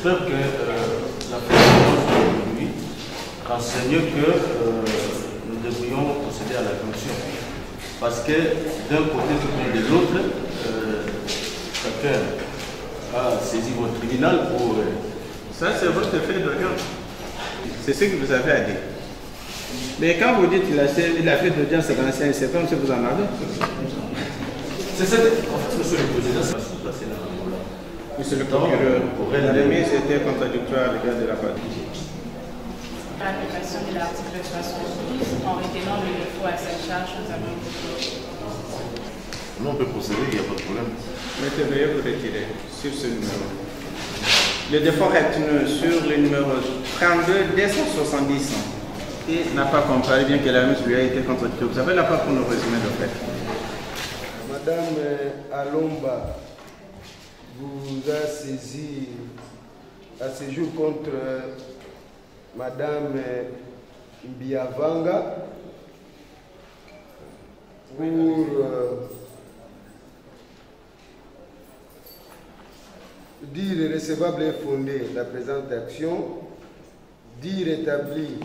j'espère que la présidence d'aujourd'hui renseigne que nous devrions procéder à la commission. Parce que d'un côté comme de l'autre, chacun a saisi votre tribunal pour... Ça, c'est votre fait d'audience. C'est ce que vous avez à dire. Mais quand vous dites qu'il a fait d'audience à l'ancien, c'est comme si vous en avez. C'est ça. En fait, monsieur le président, c'est passé là. Monsieur le procureur, la remise était contradictoire à l'égard de la partie. L'application de l'article 72, en retenant le défaut à cette charge, nous avons... Non, on peut procéder, il n'y a pas de problème. Mettez, veuillez vous retirer sur ce numéro. Le défaut retenu sur le numéro 32 270 et n'a pas comparé, bien que la remise lui a été contradictoire. Vous avez la part pour nous résumer le fait. Madame Alomba vous a saisi à ce jour contre Madame Mbiavanga pour dire recevable et fondé la présente action, dire établi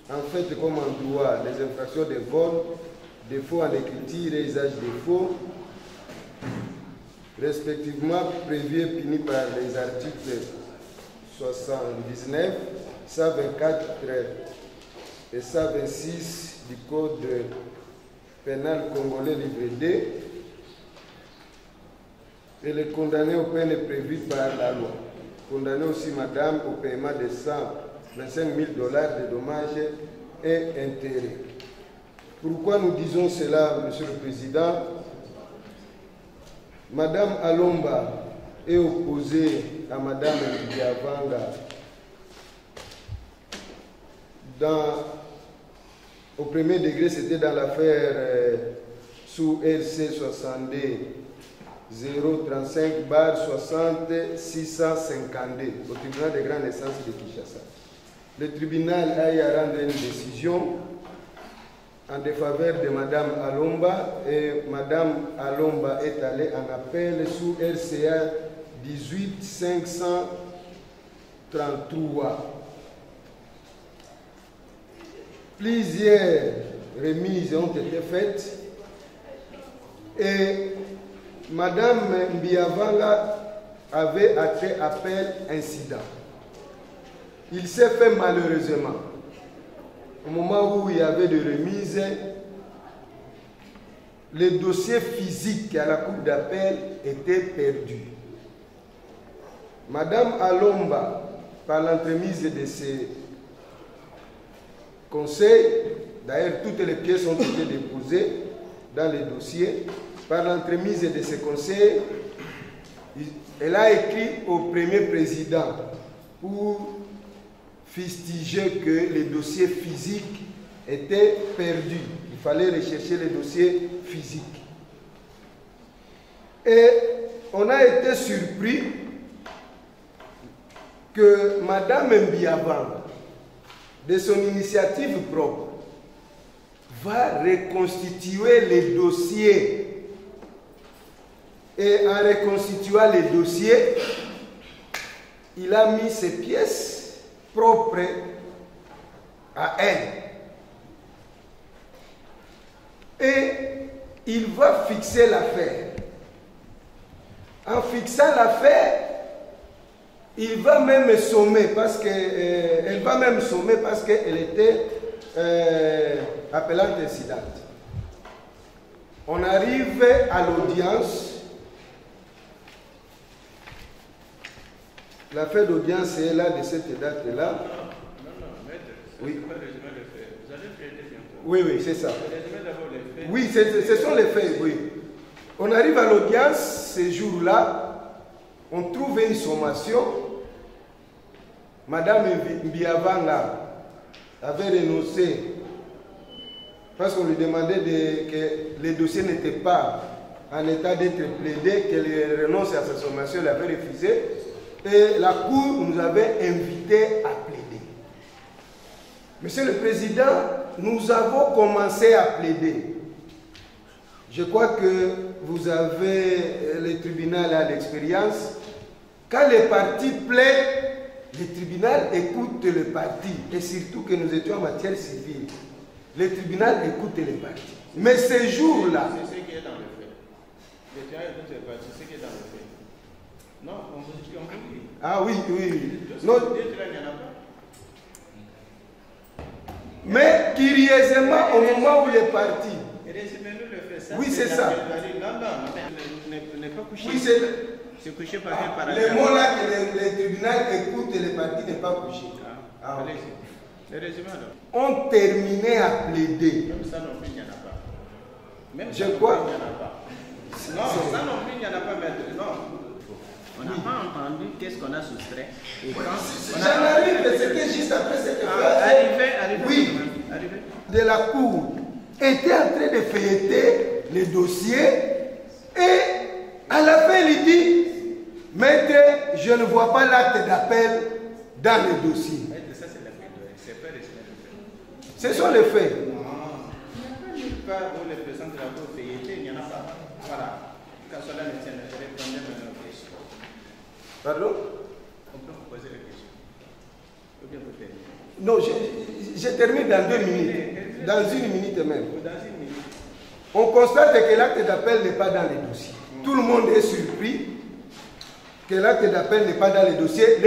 en fait comme en droit les infractions de vol, de faux en écriture et usage de faux, respectivement prévus et punis par les articles 79, 124 et 126 du Code pénal congolais livre 2, et les condamner aux peines prévues par la loi. Condamner aussi madame au paiement de 125 000 $ de dommages et intérêts. Pourquoi nous disons cela, Monsieur le Président? Madame Alomba est opposée à Madame Mbiavanga au premier degré, c'était dans l'affaire sous RC 62 035 60 652 au tribunal de grande instance de Kinshasa. Le tribunal a eu à rendre une décision en défaveur de Madame Alomba et Madame Alomba est allée en appel sous RCA 18 533. Plusieurs remises ont été faites et Madame Mbiavanga avait fait appel incident. Il s'est fait malheureusement. Au moment où il y avait de remise, les dossiers physiques à la cour d'appel étaient perdus. Madame Alomba, par l'entremise de ses conseils, d'ailleurs toutes les pièces ont été déposées dans les dossiers, par l'entremise de ses conseils, elle a écrit au premier président pour fustiger que les dossiers physiques étaient perdus. Il fallait rechercher les dossiers physiques. Et on a été surpris que Madame Mbiavanga, de son initiative propre, va reconstituer les dossiers. Et en reconstituant les dossiers, il a mis ses pièces propres à elle. Et il va fixer l'affaire. En fixant l'affaire, il va même sommer parce qu'elle va même sommer parce qu'elle était appelante incidente. On arrive à l'audience. L'affaire d'audience est là de cette date-là. Non, maître, oui. Pas résumer les faits. Vous allez traiter bientôt. Oui, oui, c'est ça. Résumez d'abord les faits. Oui, ce sont les faits, oui. On arrive à l'audience, ce jour-là, on trouve une sommation. Madame Mbiavanga avait renoncé parce qu'on lui demandait que les dossiers n'étaient pas en état d'être plaidés, qu'elle renonce à sa sommation, elle avait refusé. Et la Cour nous avait invités à plaider. Monsieur le Président, nous avons commencé à plaider. Je crois que vous avez, le tribunal à l'expérience. Quand les partis plaident, le tribunal écoute le parti, et surtout que nous étions en matière civile. Le tribunal écoute les partis. Mais ces jours-là... C'est ce qui est dans le fait. Le tribunal écoute les partis, c'est ce qui est dans le fait. Non, on vous dit. Ah oui, oui. Non, Non. Mais curieusement, au moment où les partis... Oui, c'est ça. Non, n'est pas couché. Oui, c'est couché par quel paragraphe? Le mot là que le tribunal écoute et les partis n'est pas couché. Ah, allez-y. Le résumé alors. On terminait à plaider. Même ça non plus, il n'y en a pas. Même Je ça crois. non plus, il n'y en a pas. Non, ça non plus, il n'y en a pas, maître. Non. On n'a pas entendu qu'est-ce qu'on a soustrait. Et quand J'en arrive, c'était juste après cette phrase. Arrivé. Oui. Arrivé. De la cour était en train de feuilleter les dossiers et à la fin il dit, maître, je ne vois pas l'acte d'appel dans le dossier. Maître, ça c'est la plaidoirie, c'est pas respect de fait. Ce sont les faits. Non, il n'y a pas nulle part où les personnes de la cour feuilletées, il n'y en a pas. Voilà. Quand cela ne tient, je répondais maintenant aux questions. Pardon? On peut vous poser la question. Ou bien vous terminez. Non, je termine dans 2 minutes. Dans 1 minute même. Dans une minute. On constate que l'acte d'appel n'est pas dans les dossiers. Tout le monde est surpris que l'acte d'appel n'est pas dans les dossiers.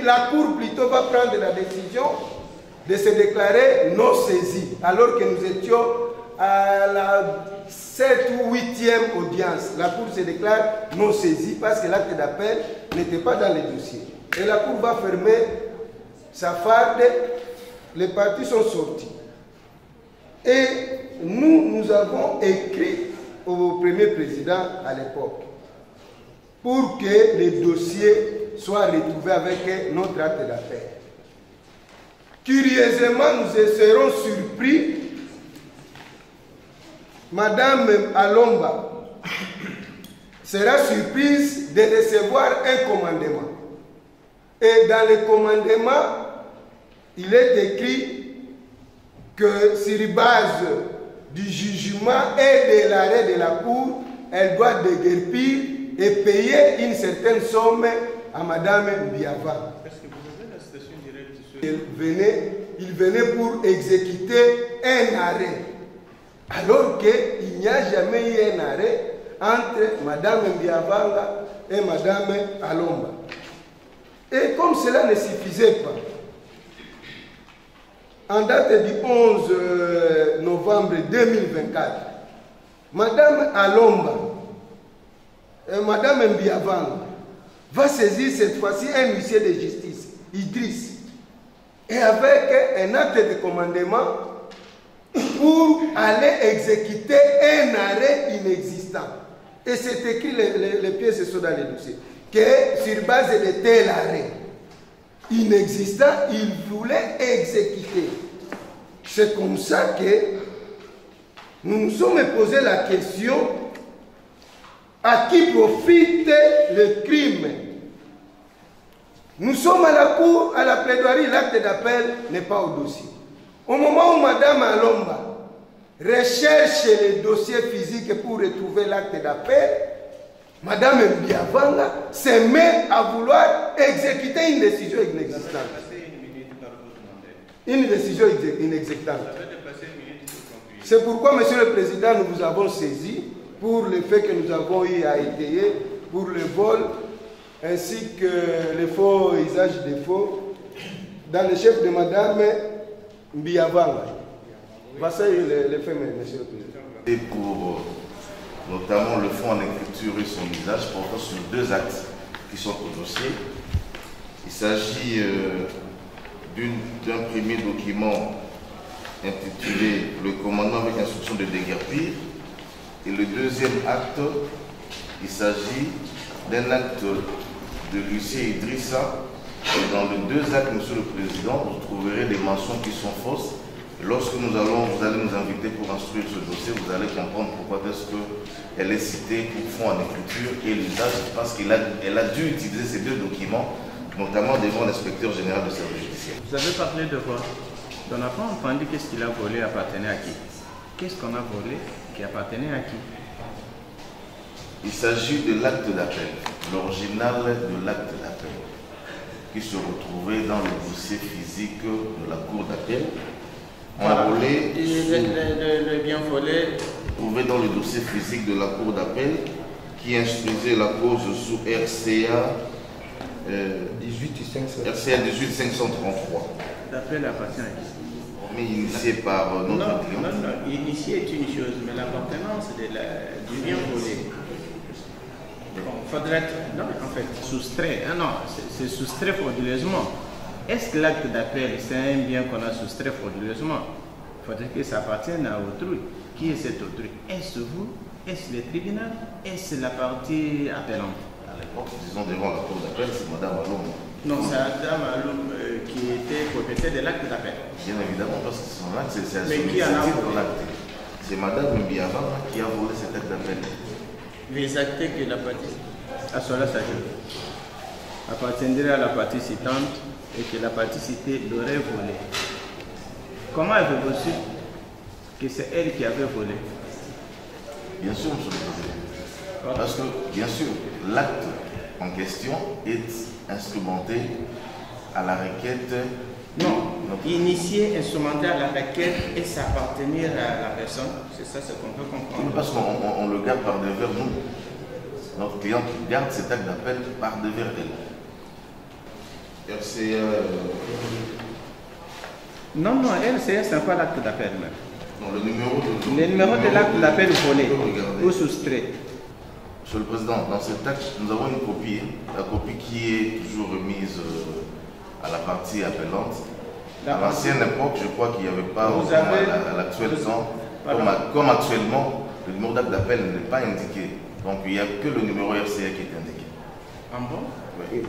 La Cour plutôt va prendre la décision de se déclarer non saisie, alors que nous étions à la 7e ou 8e audience. La Cour se déclare non saisie parce que l'acte d'appel n'était pas dans les dossiers. Et la Cour va fermer sa farde. Les partis sont sortis. Et nous avons écrit au premier président à l'époque pour que les dossiers soient retrouvés avec notre acte d'appel. Curieusement, nous serons surpris. Madame Alomba sera surprise de recevoir un commandement. Et dans le commandement, il est écrit que sur base du jugement et de l'arrêt de la Cour, elle doit déguerpir et payer une certaine somme à Madame Mbiava. Est-ce que vous avez la citation directe sur... Il venait pour exécuter un arrêt, alors qu'il n'y a jamais eu un arrêt entre Madame Mbiavanga et Madame Alomba. Et comme cela ne suffisait pas, en date du 11 novembre 2024, Madame Alomba et Madame Mbiavanga va saisir cette fois-ci un huissier de justice, Idriss, et avec un acte de commandement pour aller exécuter un arrêt inexistant. Et c'est écrit, les pièces sont dans les dossiers, que sur base de tel arrêt inexistant, il voulait exécuter. C'est comme ça que nous nous sommes posé la question: à qui profite le crime? Nous sommes à la cour, à la plaidoirie, l'acte d'appel n'est pas au dossier. Au moment où Madame Alomba recherche les dossiers physiques pour retrouver l'acte d'appel, Madame Mbiavanga se met à vouloir exécuter une décision inexistante. Une décision inexistante. C'est pourquoi, Monsieur le Président, nous vous avons saisi pour le fait que nous avons eu à étayer pour le vol ainsi que le faux usage des faux dans le chef de Madame Mbiavanga. Voici les faits, Monsieur le Président. Et pour notamment le fonds en écriture et son usage portant sur 2 actes qui sont au dossier. Il s'agit d'un premier document intitulé « Le commandement avec instruction de déguerpir » et le deuxième acte, il s'agit d'un acte de l'huissier Idrissa. Et dans les 2 actes, Monsieur le Président, vous trouverez des mentions qui sont fausses. Et lorsque vous allez nous inviter pour instruire ce dossier, vous allez comprendre pourquoi est-ce qu'elle est citée pour fonds en écriture et l'usage, parce qu'elle a dû utiliser ces 2 documents, notamment devant l'inspecteur général de service judiciaire. Vous avez parlé de quoi? On n'a pas entendu qu'est-ce qu'il a volé appartenait à qui? Qu'est-ce qu'on a volé qui appartenait à qui? Il s'agit de l'acte d'appel, l'original de l'acte d'appel. d'appel qui se retrouvait dans le dossier physique de la cour d'appel. Enrôlé, le bien volé, trouvé dans le dossier physique de la cour d'appel qui instruisait la cause sous RCA 18533. L'appel appartient à qui? Mais initié par notre client. Non, initié est une chose, mais l'appartenance du bien volé. Bon, faudrait non, en fait, soustrait. Ah non, c'est soustrait frauduleusement. Est-ce que l'acte d'appel, c'est un bien qu'on a soustrait frauduleusement? Il faudrait que ça appartienne à autrui. Qui est cet autrui? Est-ce vous? Est-ce le tribunal? Est-ce la partie appellante? À l'époque, disons devant la cour d'appel, c'est Mme Aloum. Non, c'est Mme Aloum qui était propriétaire de l'acte d'appel. Bien évidemment, parce que son acte, c'est à Mais qui en a volé? C'est Mme Mbiava qui a volé cet acte d'appel. Les actes que la partie à cela s'ajoute appartiendrait à la partie citante et que la partie citée l'aurait volé. Comment avez-vous su que c'est elle qui avait volé? Bien sûr, M. le Président. Parce que, bien sûr, l'acte en question est instrumenté à la requête. Non, initier, instrumenter à la requête et s'appartenir à la personne, c'est ça ce qu'on peut comprendre. Parce qu'on le garde par devers nous. Notre client garde cet acte d'appel par devers elle. RCA. Non, RCA, c'est pas l'acte d'appel même. Non, le numéro de l'acte d'appel volé ou soustrait. Monsieur le Président, dans cet acte, nous avons une copie. La copie qui est toujours remise à la partie appellante. À l'ancienne époque, je crois qu'il n'y avait pas, à l'actuel temps, comme actuellement, le numéro d'acte d'appel n'est pas indiqué. Donc il n'y a que le numéro RCA qui est indiqué. Ah bon? Oui.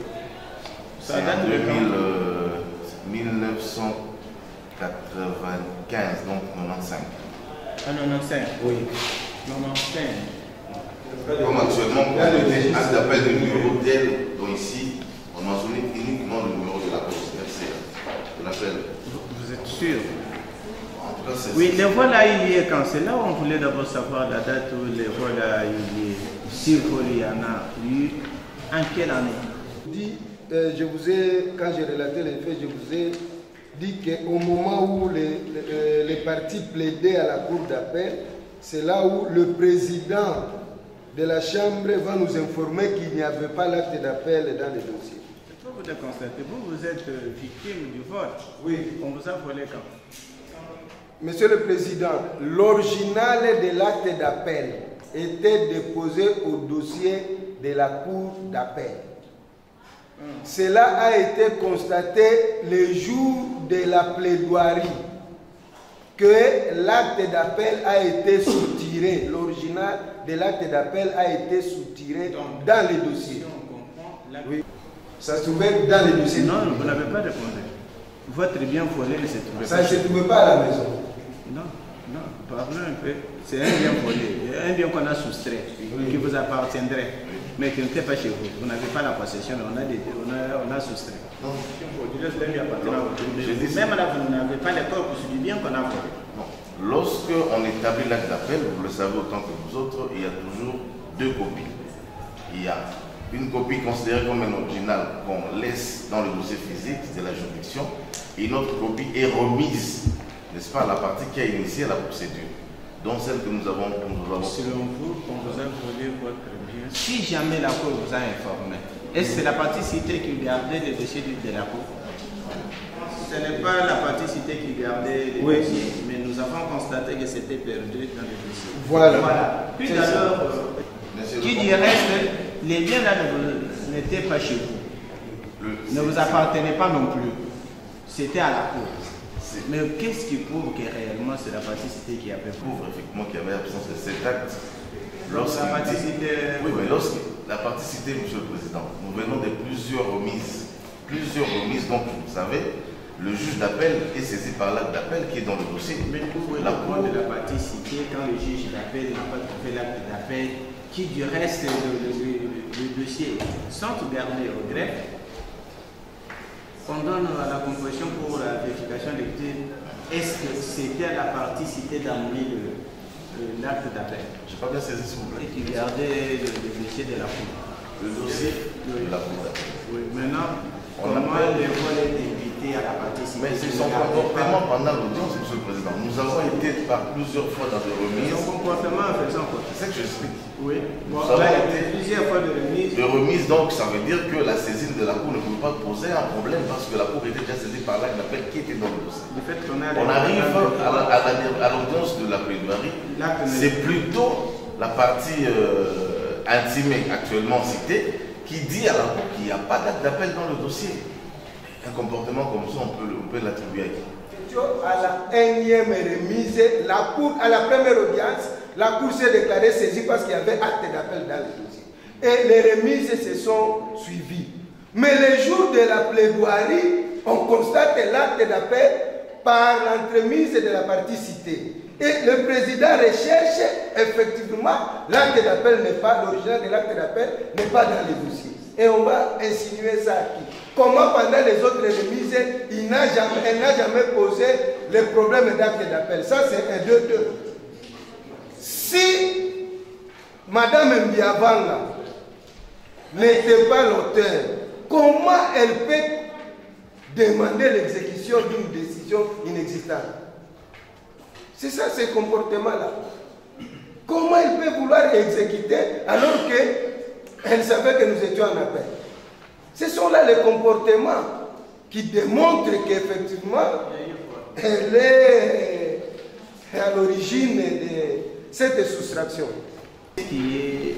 C'est en 1995, donc 95. Ah, 95? Oui. 95. Comme actuellement, pour le acte d'appel de numéro tel, donc ici, on mentionne uniquement le numéro de la cause RCA, de l'appel. Vous êtes sûr? En tout cas, c'est. Oui, les voix là, il y est quand? C'est là où on voulait d'abord savoir la date où les voix là, il y est. Si il y en a eu, en quelle année? Quand j'ai relaté les faits, je vous ai dit qu'au moment où les partis plaidaient à la cour d'appel, c'est là où le président de la Chambre va nous informer qu'il n'y avait pas l'acte d'appel dans le dossier. Je peux vous le constater, vous êtes victime du vote. Oui. On vous a volé quand? Monsieur le Président, l'original de l'acte d'appel était déposé au dossier de la cour d'appel. Cela a été constaté le jour de la plaidoirie, que l'acte d'appel a été soutiré, l'original de l'acte d'appel a été soutiré dans le dossier. Oui. Ça se trouvait dans le dossier. Non, vous n'avez pas répondu. Votre bien volé ne se trouvait pas. Ça ne se trouvait pas à la maison. Non, parlons un peu. C'est un bien volé, un bien qu'on a soustrait, qui vous appartiendrait, mais qui n'était pas chez vous. Vous n'avez pas la possession, on a soustrait. Non. Même là, vous n'avez pas les corps du bien qu'on a volé. Non. Lorsqu'on établit l'acte d'appel, vous le savez autant que nous autres, il y a toujours deux copies. Il y a une copie considérée comme un original qu'on laisse dans le dossier physique de la juridiction, et une autre copie est remise, n'est-ce pas, à la partie qui a initié la procédure, dont celle que nous avons. Selon vous, on vous a volé votre bien. Si jamais la Cour vous a informé, est-ce que c'est la partie citée qui gardait les dossiers de la Cour? Ce n'est pas la partie citée qui gardait les dossiers, mais nous avons constaté que c'était perdu dans les dossiers. Voilà. Puis alors, qui du reste, les biens là n'étaient pas chez vous, ne vous appartenaient pas non plus. C'était à la Cour. Mais qu'est-ce qui prouve que réellement c'est la partie citée qui avait prouve effectivement qu'il y avait absence de cet acte? La partie citée. Oui, mais lorsque la partie citée, Monsieur le Président, nous venons de plusieurs remises. Donc, vous savez, le juge d'appel est saisi par l'acte d'appel qui est dans le dossier. Mais vous voyez la Cour de la partie citée, quand le juge d'appel n'a pas trouvé l'acte d'appel, qui du reste le dossier sont gardés au greffe, on donne à la composition pour la vérification des titres. Est-ce que c'était la partie citée d'amener l'acte d'appel? Je n'ai pas bien saisi, s'il vous plaît. Et qui gardait le dossier de la Cour. Le dossier de la Cour d'appel. Oui, maintenant, comment les vols être invités à la participation? Mais c'est son comportement pendant l'audience, M. le Président. Nous avons été par plusieurs fois dans des remises. Son comportement en faisant quoi? C'est ça que j'explique. Oui. Nous avons été plusieurs fois de remises. De remises, donc, ça veut dire que la saisine de la Cour ne peut pas poser un problème parce que la Cour était déjà saisie par l'acte d'appel qui était dans le dossier. On arrive à l'audience de la plaidoirie. C'est plutôt la partie intimée actuellement citée qui dit à la Cour qu'il n'y a pas d'acte d'appel dans le dossier. Un comportement comme ça, on peut l'attribuer à qui? À la énième remise, la Cour, à la première audience, la Cour s'est déclarée saisie parce qu'il y avait acte d'appel dans le dossier. Et les remises se sont suivies. Mais le jour de la plaidoirie, on constate l'acte d'appel par l'entremise de la partie citée. Et le président recherche effectivement l'acte d'appel n'est pas, l'original de l'acte d'appel n'est pas dans le dossier. Et on va insinuer ça à qui? Comment pendant les autres remises, elle n'a jamais posé le problème d'acte d'appel? Ça c'est un 2-2. Si Mme Mbiabanga n'était pas l'auteur, comment elle peut demander l'exécution d'une décision inexistante? C'est ça, ce comportement-là. Comment elle peut vouloir exécuter alors qu'elle savait que nous étions en appel? Ce sont là les comportements qui démontrent qu'effectivement, elle est à l'origine de cette soustraction. Qui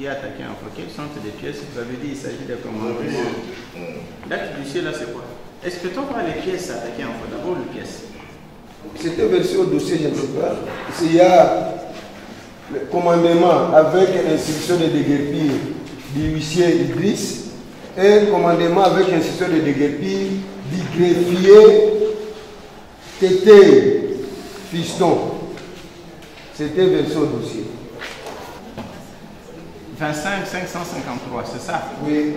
est attaqué en fait? Quelles sont les pièces? Vous avez dit qu'il s'agit de commandements. L'acte du ciel là, c'est quoi? Est-ce que tu vois les pièces attaquées en fait? D'abord les pièces. C'était versé au dossier, je ne sais pas. Il y a le commandement avec instruction de déguerpir du huissier Idriss et commandement avec instruction de déguerpir du greffier Tété Fiston. C'était versé au dossier. 25 553, c'est ça? Oui.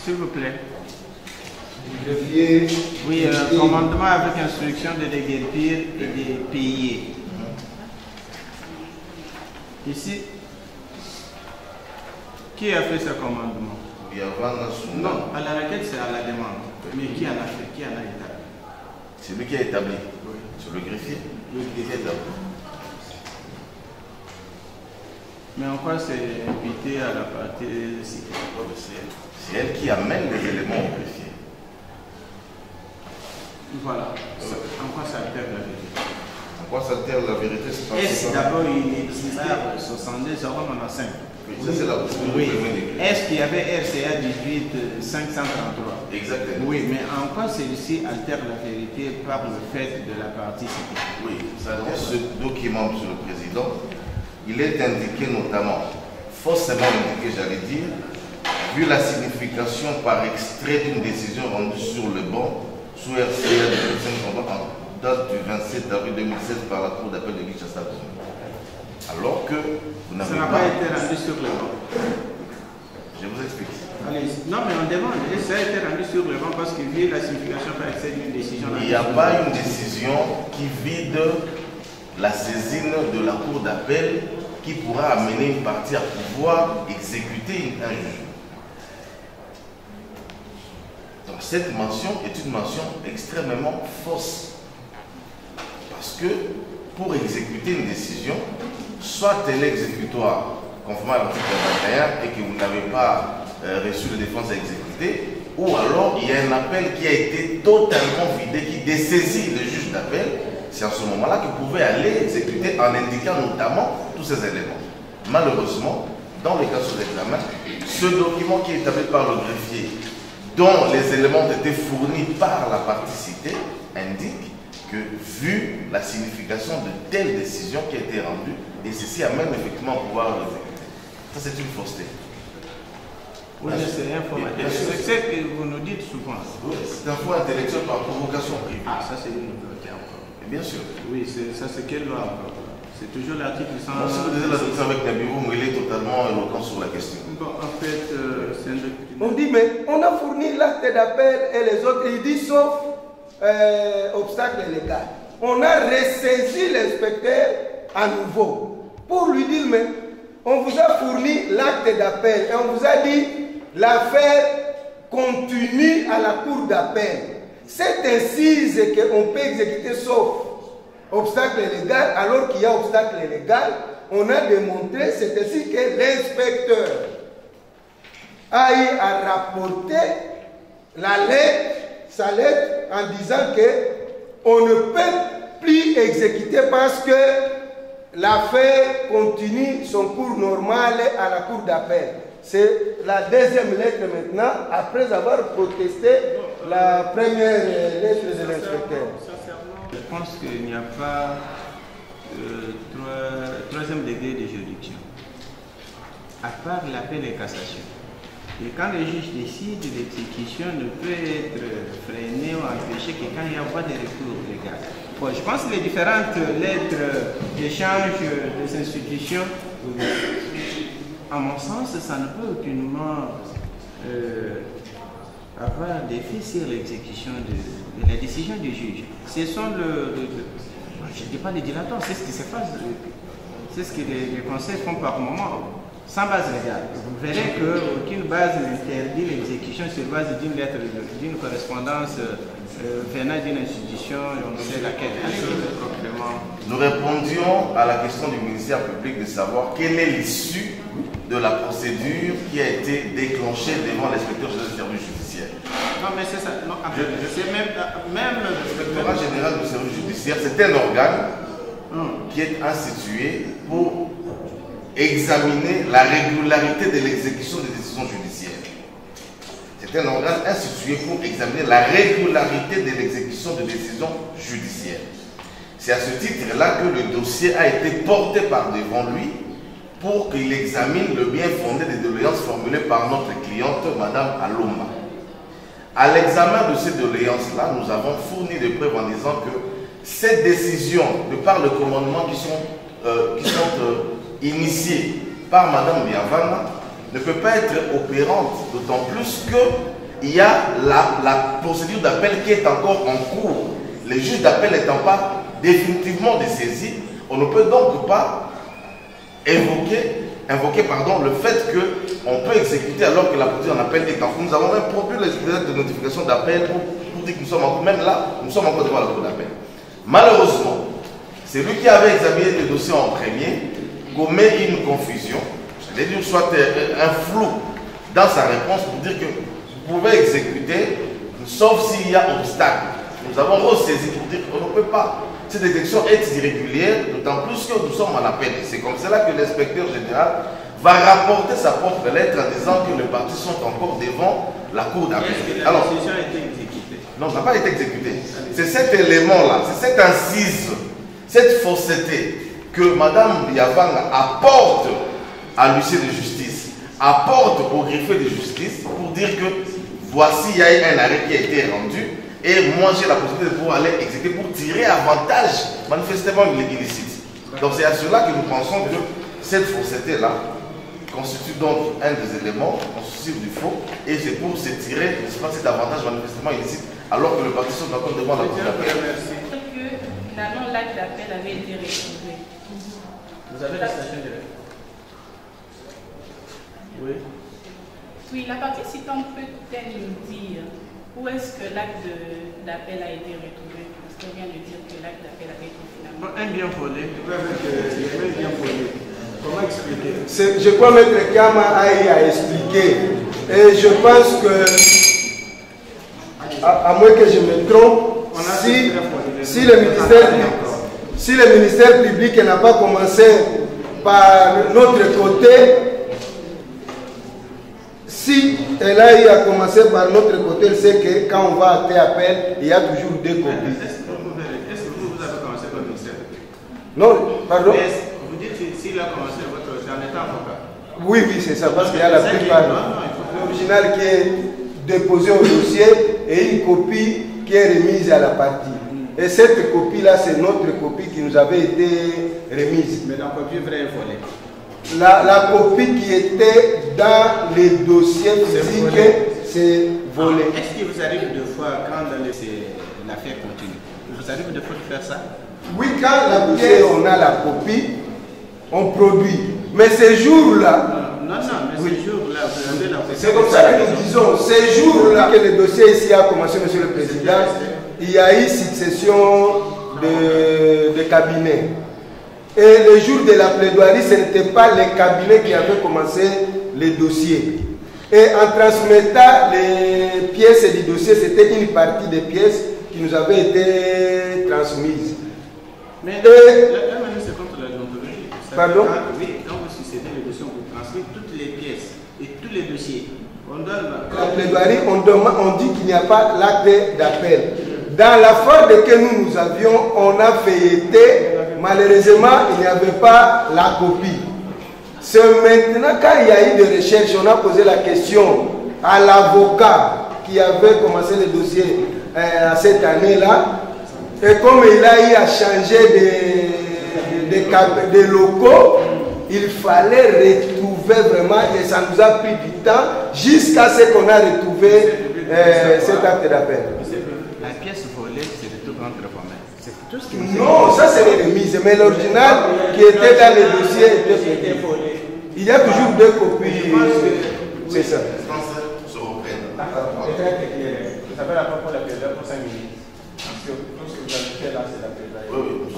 S'il vous plaît. Greffier. Oui, commandement avec instruction de déguerpir et de payer. Ici, qui a fait ce commandement? Non, à la requête c'est à la demande. Mais qui en a fait? Qui en a établi? C'est lui qui a établi. Oui. C'est le greffier. Le greffier établi. Mais en quoi c'est imputé à la partie citée? C'est elle qui amène les éléments au greffier. Voilà. En quoi ça altère la vérité? En quoi ça altère la vérité? Est-ce d'abord il existe 62 095? Ça c'est la oui. Est-ce qu'il y avait RCA 18 533? Exactement. Oui, mais en quoi celui-ci altère la vérité par le fait de la partie citée? Oui, ce document, M. le Président, il est indiqué notamment, forcément indiqué, j'allais dire, vu la signification par extrait d'une décision rendue sur le banc sous RCA 18 533 en date du 27 avril 2016 par la Cour d'appel de Kinshasa. Alors que vous n'avez pas... Ça n'a pas été rendu sur le banc. Je vous explique. Allez, non, mais on demande, et ça a été rendu sur le banc parce qu'il vit la signification par excès d'une décision. Il n'y a pas une décision qui vide la saisine de la Cour d'appel qui pourra amener une partie à pouvoir exécuter un jugement. Donc cette mention est une mention extrêmement fausse. Parce que pour exécuter une décision, soit elle est exécutoire, conformément à l'article 21, et que vous n'avez pas reçu de défense à exécuter, ou alors il y a un appel qui a été totalement vidé, qui dessaisit le juge d'appel. C'est en ce moment-là que vous pouvez aller exécuter en indiquant notamment tous ces éléments. Malheureusement, dans le cas sous examen, ce document qui est établi par le greffier, dont les éléments ont été fournis par la partie citée, indique que vu la signification de telle décision qui a été rendue, et ceci amène effectivement à pouvoir l'exécuter. Ça, c'est une fausseté. Oui, c'est informatif. C'est ce que vous nous dites souvent. Oui, c'est un faux intellectuel par provocation privée. Ah, ça c'est une nouveauté encore. Et bien sûr. Oui, ça c'est quelle loi encore? C'est toujours l'article 100. Bon, si vous disiez la discussion avec Nabiou, il est totalement éloquent sur la question. Bon, en fait, c'est un document. On dit, mais on a fourni l'acte d'appel et les autres, il dit sauf obstacle légal. On a ressaisi l'inspecteur à nouveau pour lui dire, mais On vous a fourni l'acte d'appel et on vous a dit l'affaire continue à la cour d'appel. C'est ainsi qu'on peut exécuter sauf obstacle légal, alors qu'il y a obstacle légal. On a démontré, c'est ainsi que l'inspecteur a eu à rapporter sa lettre en disant qu'on ne peut plus exécuter parce que l'affaire continue son cours normal à la cour d'appel. C'est la deuxième lettre maintenant, après avoir protesté la première lettre de l'inspecteur. Je pense qu'il n'y a pas troisième degré de juridiction, à part l'appel et cassation. Et quand le juge décide, l'exécution ne peut être freinée ou empêchée que quand il y a voie de recours légal. Bon, je pense que les différentes lettres d'échange des institutions, à mon sens, ça ne peut aucunement avoir d'effet sur l'exécution de la décision du juge. Ce sont je ne dis pas les dilatants, c'est ce qui se passe, c'est ce que les conseils font par moment, sans base légale. Vous verrez qu'aucune base n'interdit l'exécution sur base d'une lettre, d'une correspondance venant d'une institution, on sait laquelle. Nous répondions à la question du ministère public de savoir quelle est l'issue de la procédure qui a été déclenchée devant l'inspecteur général du service judiciaire. Non, mais c'est ça. Non, je sais même l'inspectorat général du service judiciaire, c'est un organe qui est institué pour examiner la régularité de l'exécution des décisions judiciaires. C'est un organe institué pour examiner la régularité de l'exécution des décisions judiciaires. C'est à ce titre-là que le dossier a été porté par devant lui pour qu'il examine le bien fondé des doléances formulées par notre cliente, Madame Aloma. À l'examen de ces doléances-là, nous avons fourni des preuves en disant que ces décisions, de par le commandement qui sont initiées par Madame Biavana, ne peut pas être opérante, d'autant plus qu'il y a la procédure d'appel qui est encore en cours. Les juges d'appel n'étant pas définitivement dessaisis, on ne peut donc pas invoquer le fait qu'on peut exécuter alors que la procédure d'appel est en cours. Nous avons même produit les lettres de notification d'appel pour dire que nous sommes encore, même là, nous sommes encore devant la cour d'appel. Malheureusement, c'est lui qui avait examiné le dossier en premier, commet une confusion, c'est-à-dire soit un flou dans sa réponse pour dire que vous pouvez exécuter, sauf s'il y a obstacle. Nous avons ressaisi pour dire qu'on ne peut pas. Cette exécution est irrégulière, d'autant plus que nous sommes en appel. C'est comme cela que l'inspecteur général va rapporter sa propre lettre en disant que les parties sont encore devant la cour d'appel. Alors, la décision a été exécutée? Non, ça n'a pas été exécuté. C'est cet élément-là, c'est cette incise, cette fausseté que Mme Biavana apporte à l'huissier de justice, apporte au greffier de justice pour dire que voici, il y a un arrêt qui a été rendu et moi j'ai la possibilité de pouvoir aller exécuter pour tirer avantage manifestement illicite. Donc c'est à cela que nous pensons que cette fausseté-là constitue donc un des éléments constitutifs du faux et c'est pour se tirer cet avantage manifestement illicite alors que le parti sont encore devant la cour d'appel. Finalement, l'acte d'appel avait été retrouvé. Vous avez la citation directe? Oui. Oui, la partie citante peut-elle nous dire où est-ce que l'acte d'appel a été retrouvé? Parce qu'elle vient de dire que l'acte d'appel avait été finalement. Un bien volé. Un bien volé. Comment expliquer? Je crois que Maître Kama a eu à expliquer. Et je pense que, à moins que je me trompe, si le ministère public n'a pas commencé par notre côté, si elle a eu à commencer par notre côté, elle sait que quand on va à tel appel, il y a toujours deux copies. Est-ce que vous avez commencé par le ministère public? Non, pardon. Vous dites s'il a commencé votre en étant avocat? Oui, c'est ça, parce qu'il y a la plupart. L'original qui est déposé au dossier et une copie qui est remise à la partie. Et cette copie-là, c'est notre copie qui nous avait été remise. Mais la copie vraie est volée. La copie qui était dans les dossiers physiques, c'est volé. Est-ce qu'il vous arrive de fois, quand l'affaire continue, il vous arrive de fois de faire ça? Oui, quand on a la copie, on produit. Mais ces jours-là, non, mais ces jours-là, vous avez la... C'est comme ça que nous disons, ces jours-là que le dossier ici a commencé, Monsieur le Président, il y a eu succession de cabinets. Et le jour de la plaidoirie, ce n'était pas les cabinets qui avaient commencé les dossiers. Et en transmettant les pièces du dossier, c'était une partie des pièces qui nous avaient été transmises. Mais la manière, c'est contre la déontologie. Pardon? Oui, quand vous succédez les dossiers, on vous transmet toutes les pièces et tous les dossiers. On donne la plaidoirie, on dit qu'il n'y a pas l'acte d'appel. Dans la forme que nous avions, on a feuilleté. Malheureusement, il n'y avait pas la copie. C'est maintenant, quand il y a eu des recherches, on a posé la question à l'avocat qui avait commencé le dossier à cette année-là. Et comme il a eu à changer de locaux, il fallait retrouver vraiment, et ça nous a pris du temps, jusqu'à ce qu'on a retrouvé cet acte d'appel. La pièce volée, c'est de tout rendre formel. C'est tout ce qui Non, ça c'est les remises, mais l'original qui était dans le dossier était volé. Il y a toujours deux copies. C'est ça. Se reprennent. Vous avez la parole pour la plaidoirie pour 5 minutes. Tout ce que vous avez fait là, c'est la plaidoirie. Oui,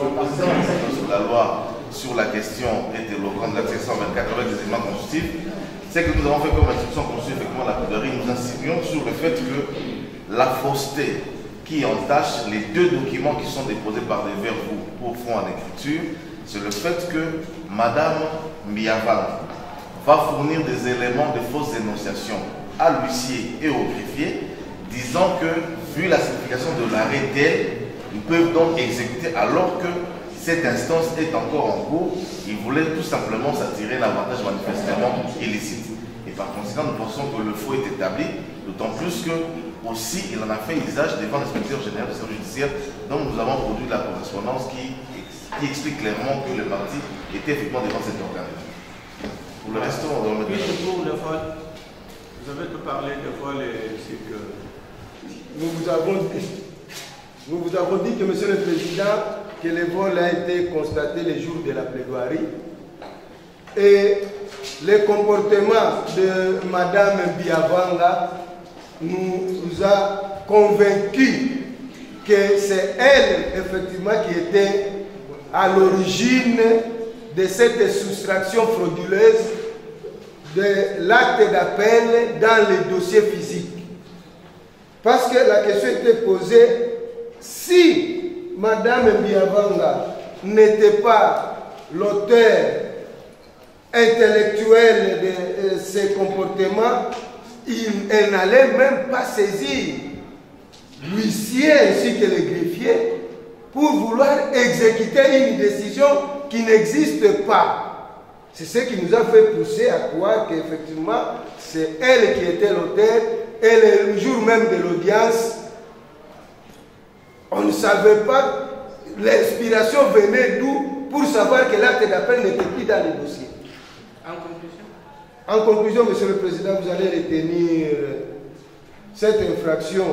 sur la loi, sur la question est éloquente de l'article 124 avec des éléments constitutifs, c'est que nous avons fait comme institution constitutive, effectivement, la plaidoirie, nous insinuons sur le fait que la fausseté qui entache les deux documents qui sont déposés par des verbaux au fond en écriture, c'est le fait que Madame Mbiyavala va fournir des éléments de fausses dénonciations à l'huissier et au greffier, disant que, vu la signification de l'arrêt d'elle, ils peuvent donc exécuter alors que cette instance est encore en cours. Ils voulaient tout simplement s'attirer l'avantage manifestement illicite. Et par conséquent, nous pensons que le faux est établi, d'autant plus que aussi il en a fait usage devant l'inspecteur général du service judiciaire, dont nous avons produit la correspondance qui explique clairement que le parti était effectivement devant cet organe. Pour le reste, on va remettre. Oui, pour le vol, vous avez tout parlé de vol et c'est que. Nous vous avons dit que, Monsieur le Président, que le vol a été constaté le jour de la plaidoirie. Et le comportement de Madame Mbiyavala nous a convaincus que c'est elle, effectivement, qui était à l'origine de cette soustraction frauduleuse de l'acte d'appel dans les dossiers physiques. Parce que la question était posée, si Madame Mbiyavala n'était pas l'auteur intellectuel de ces comportements, elle n'allait même pas saisir l'huissier ainsi que le greffier pour vouloir exécuter une décision qui n'existe pas. C'est ce qui nous a fait pousser à croire qu'effectivement, c'est elle qui était l'auteur. Et le jour même de l'audience, on ne savait pas, l'inspiration venait d'où pour savoir que l'acte d'appel n'était plus dans le dossier. En conclusion, Monsieur le Président, vous allez retenir cette infraction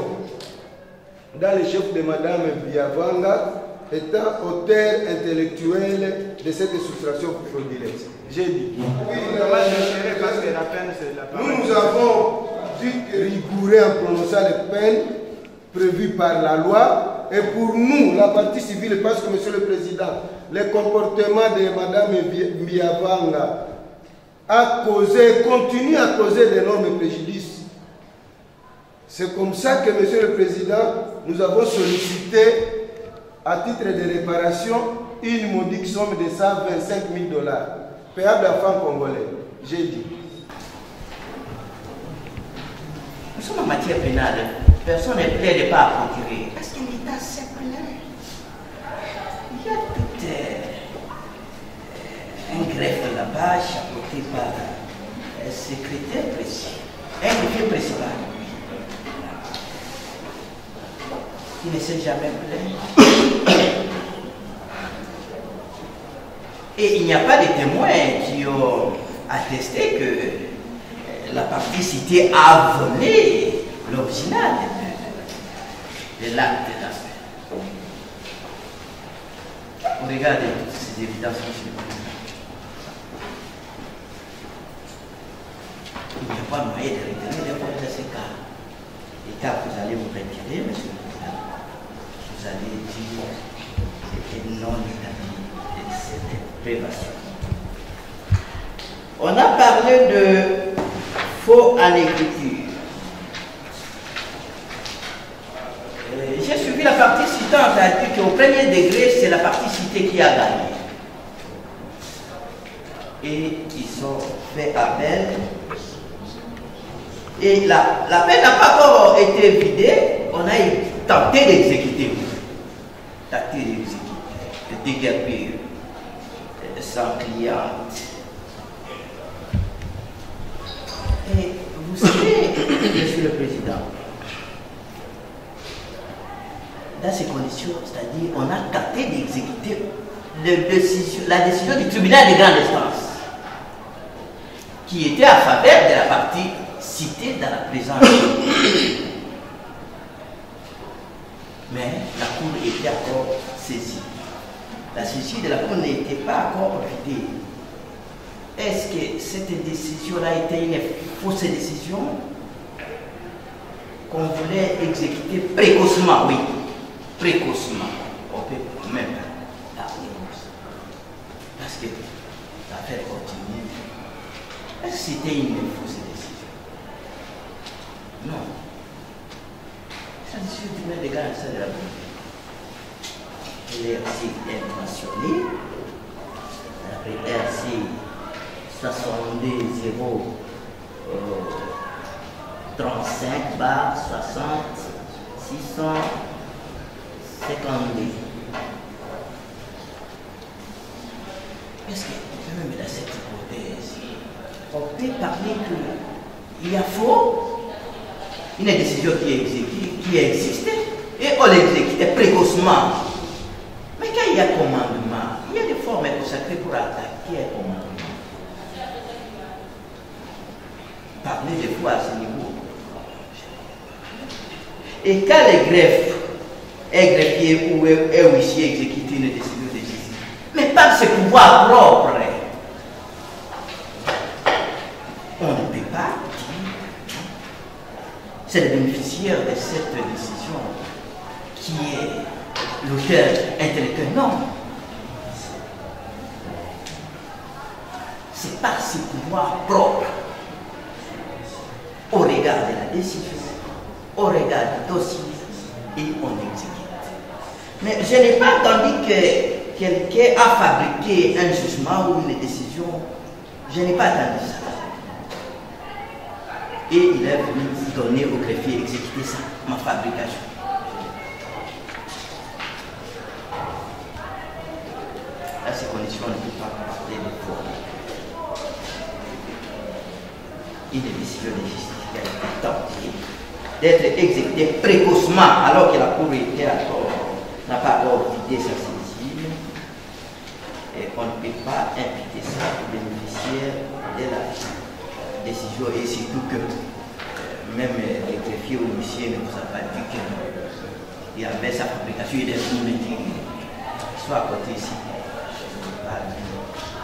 dans le chef de Madame Mbiyavala étant auteur intellectuel de cette soustraction frauduleuse. J'ai dit. Oui, parce que la peine, c'est la parole. Nous avons dû rigourer en prononçant les peines prévues par la loi. Et pour nous, la partie civile, parce que, Monsieur le Président, le comportement de Madame Mbiyavala a causé, continue à causer d'énormes préjudices. C'est comme ça que, Monsieur le Président, nous avons sollicité, à titre de réparation, une modique somme de 125 000 $, payable à francs congolais. J'ai dit. Nous sommes en matière pénale. Personne ne plaide pas à procurer. Parce que l'État s'est plaint. Il y a tout un greffe là-bas, chapeauté par un secrétaire précis, un greffier principal. Il ne s'est jamais plaint. Et il n'y a pas de témoins qui ont attesté que la partie citée a volé l'original de l'acte d'appel. Regardez toutes ces évidences. il n'y a pas moyen de retirer les fonds de ces cas. Et quand vous allez vous retirer, monsieur le président, vous allez dire que c'est non établi de cette privation. On a parlé de faux en écriture. J'ai suivi la partie citante, a dit qu'au premier degré, c'est la partie citée qui a gagné. Et ils ont fait appel. Et la peine n'a pas encore été vidée, on a tenté d'exécuter. Tenté d'exécuter, de déguerpir sans cliente. Et vous savez, Monsieur le Président, dans ces conditions, c'est-à-dire on a tenté d'exécuter la décision du tribunal de grande instance, qui était à faveur de la partie citée dans la présente. Mais la Cour était encore saisie. La saisie de la Cour n'était pas encore vidée. Est-ce que cette décision-là était une fausse décision qu'on voulait exécuter précocement? Oui, précocement. On peut même la réponse. Parce que l'affaire continue. Est-ce que c'était une fausse décision? Non. C'est une décision du maire de grande instance de la République. Elle est aussi intentionnée. Après RC 62 0 35 bar 60 652. Est-ce que même dans cette hypothèse, on peut parler qu'il y a faux, une décision qui existait et on l'exécutait précocement. Mais quand il y a commandement, il y a des formes consacrées pour attaquer un commandement. Parler des fois à ce niveau. Et quand les greffes est greffier ou est huissier exécuter une décision de justice, mais par ses pouvoirs propres, on ne peut pas dire c'est le bénéficiaire de cette décision qui est l'auteur intellectuel. Non. C'est par ses pouvoirs propres, au regard de la décision, au regard du dossier, et on exécute. Mais je n'ai pas entendu que quelqu'un a fabriqué un jugement ou une décision. Je n'ai pas entendu ça. Et il est venu donner au greffier exécuter ça, ma fabrication. À ces conditions, on ne peut pas parler de forme. Une décision de justice qui a été tentée d'être exécutée précocement alors que la Cour n'a pas encore vidé sa saisine. Et on ne peut pas imputer ça au bénéficiaire de la décision, et surtout que même les greffiers ou l'huissier ne vous a pas dit qu'il y avait sa fabrication et des sous-métiers. Soit à côté ici,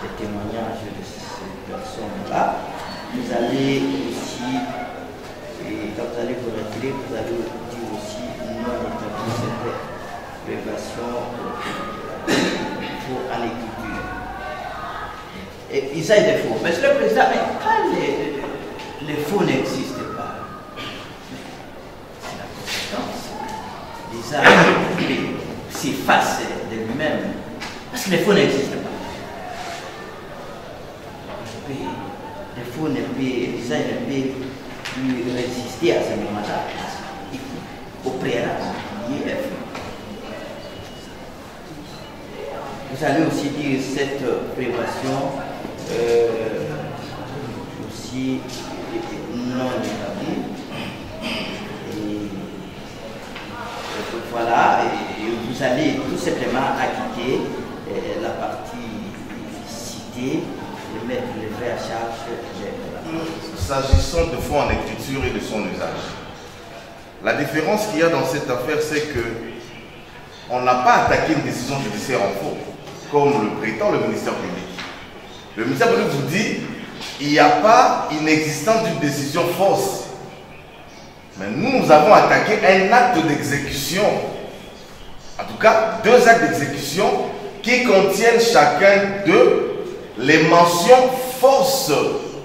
des témoignages de ces personnes-là. Vous allez aussi, et quand vous allez vous retirer, vous allez dire aussi non établir cette privation pour en écriture. Et usage des faux. Monsieur le Président, mais quand les faux n'existent pas, c'est la conséquence. L'usage s'efface de lui-même. Parce que les faux n'existent pas. Les faux l'usage ne peut plus résister à ce moment-là. Au préalable, il est faux. Vous allez aussi dire cette privation aussi non établie. Et voilà, et vous allez tout simplement acquitter la partie citée, et mettre les frais à charge. S'agissant de faux en écriture et de son usage, la différence qu'il y a dans cette affaire, c'est que on n'a pas attaqué une décision judiciaire en faux, comme le prétend le ministère public. Le ministère public vous dit il n'y a pas inexistence d'une décision fausse. Mais nous avons attaqué un acte d'exécution. En tout cas, 2 actes d'exécution qui contiennent chacun d'eux les mentions fausses.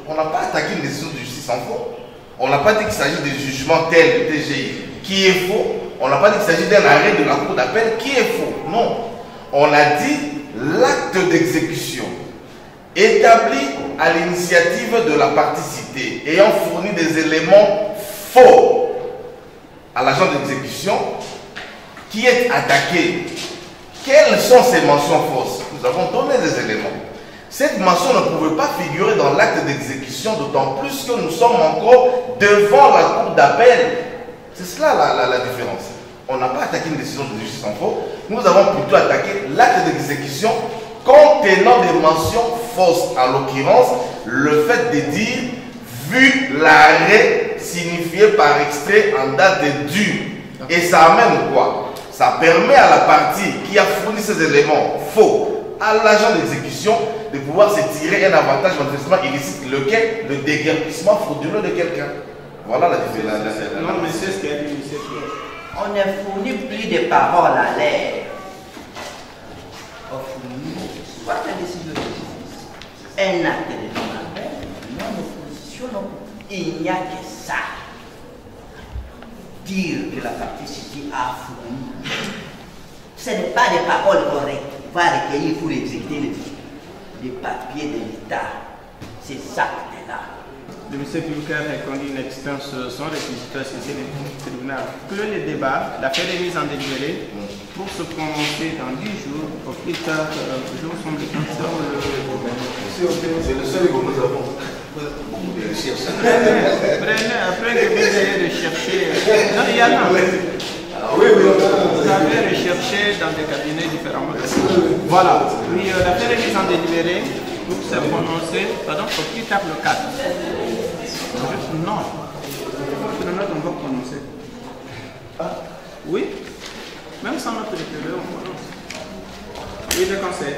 On n'a pas attaqué une décision de justice en faux. On n'a pas dit qu'il s'agit de jugement tel du TGI qui est faux. On n'a pas dit qu'il s'agit d'un arrêt de la cour d'appel qui est faux. Non. On a dit l'acte d'exécution établi à l'initiative de la partie citée ayant fourni des éléments faux à l'agent d'exécution qui est attaqué. Quelles sont ces mentions fausses? Nous avons donné des éléments. Cette mention ne pouvait pas figurer dans l'acte d'exécution, d'autant plus que nous sommes encore devant la cour d'appel. C'est cela la différence. On n'a pas attaqué une décision de justice en faux, nous avons plutôt attaqué l'acte d'exécution contenant des mentions fausses. En l'occurrence, le fait de dire vu l'arrêt signifié par extrait en date de due. Et ça amène quoi? Ça permet à la partie qui a fourni ces éléments faux à l'agent d'exécution de pouvoir se tirer un avantage manifestement illicite, lequel? Le déguerpissement frauduleux de quelqu'un. Voilà la différence. Non, mais c'est ce qu'il a dit, monsieur. On ne fournit plus de paroles à l'air. On fournit soit la décision de justice, un acte de non-appel, non opposition, non. Il n'y a que ça. Dire que la partie citée a fourni, ce n'est pas des paroles correctes. On va recueillir pour exécuter les papiers de l'État. C'est ça qui est là. Le monsieur Pimka a conduit une extense sans réquisitoire saisir le tribunal. Clôt le débat, l'affaire est mise en délibéré pour se prononcer dans 10 jours. Au plus tard, je vous semble que c'est le seul que nous avons. Après que vous ayez recherché, non, il y a non. Oui, oui. Vous avez recherché dans des cabinets différents. Voilà. Oui, l'affaire est mise en délibéré pour se prononcer, pardon, au plus tard le 4. Non. Le note, on va prononcer. Oui. Même sans notre DPV, on prononce. Oui, le conseil.